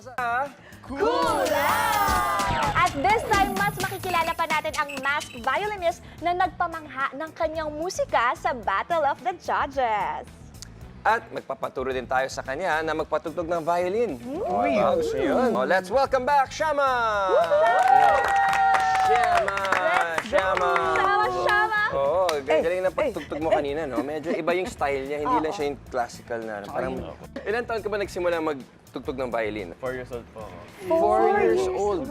At this time, mas makikilala pa natin ang masked violinist na nagpamangha ng kanyang musika sa Battle of the Judges. At magpapaturo din tayo sa kanya na magpatugtog ng violin. Gusto niyo yun? Oh, let's welcome back, Shama! Shama! Shama! Shama! Oo, galing na pagtugtog mo kanina, no? Medyo iba yung style niya, hindi lang siya yung classical na. Parang, ilan taon ka ba nagsimula magtugtog ng violin? 4 years old po ako. 4 years old.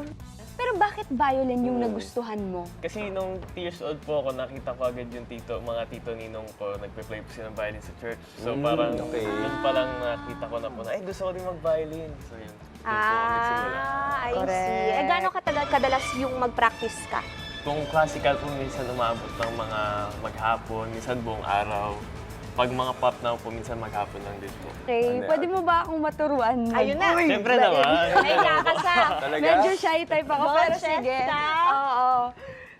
Pero bakit violin yung nagustuhan mo? Kasi nung 3 years old po ako, nakita ko agad yung mga tito ninong ko, nagpe-play po sila ng violin sa church. So parang, okay. yun palang nakita ko na po na, gusto ko din mag-violin. So yun, doon po ako nagsimula. I see. Eh, gano'ng kadalas yung mag-practice ka? Kung classical po, minsan umabot ng mga maghapon, minsan buong araw. Pag mga pop na po, minsan maghapon lang din po. Okay, pwede mo ba akong maturuan? Ayun na. Siyempre naman. Ay, nakasa. Talaga? Medyo shy type ako, pero Boses sige. ka? Oo.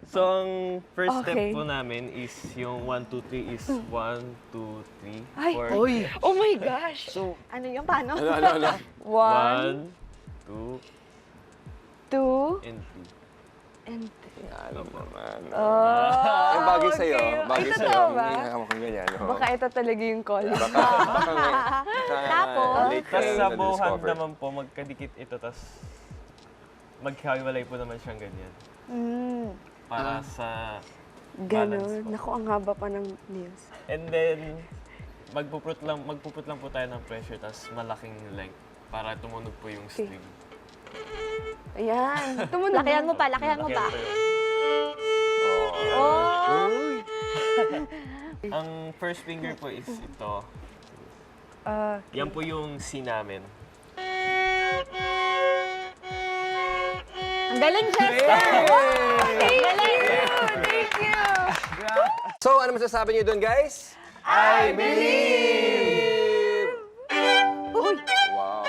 So, ang first step Okay. po namin is yung 1, 2, 3 is 1, 2, 3, Ay, 4. oh my gosh! So, Ano yung paano? Ano? 1, 1, 2, 2, and 2. and 3. Ano naman. Oh, Yung bagay sa'yo, okay. bagay Ay, sa'yo. totoo ba? Hindi nakakamakang ganyan. no? Baka ito talaga yung call. Baka Tapos? late Tapos kayo sa buhand na-discover. naman po, magkadikit ito, tapos maghiwalay po naman siyang ganyan. Para sa balance Ganon. po. Naku, ang haba pa ng nails. And then, magpuput lang po tayo ng pressure, tapos malaking length para tumunog po yung Okay. string. Ayan. Tumunog. Lakihan mo pa, lakihan mo pa. Lakihan po yun. Oh! Ang first finger po is ito. Ah, Yan po yung C namin. Ang galing, Jester! thank you! Thank you! So, ano masasabi niyo doon, guys? I believe! Uy! Wow.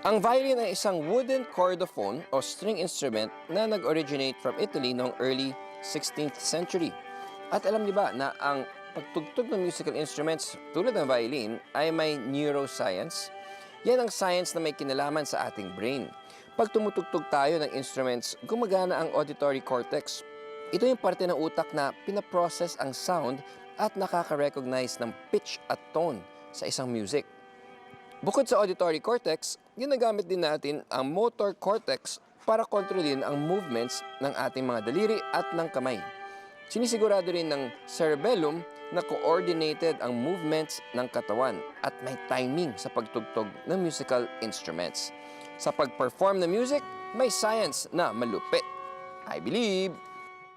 Ang violin ay isang wooden chordophone o string instrument na nag-originate from Italy noong early 16th century. At alam niyo ba na ang pagtugtog ng musical instruments tulad ng violin ay may neuroscience? Yan ang science na may kinalaman sa ating brain. Pag tumutugtog tayo ng instruments, gumagana ang auditory cortex. Ito yung parte ng utak na pinaprocess ang sound at nakaka-recognize ng pitch at tone sa isang music. Bukod sa auditory cortex, ginagamit din natin ang motor cortex para kontrolin ang movements ng ating mga daliri at ng kamay. Sinisigurado rin ng cerebellum na coordinated ang movements ng katawan at may timing sa pagtugtog ng musical instruments. Sa pag-perform ng music, may science na malupit. I believe!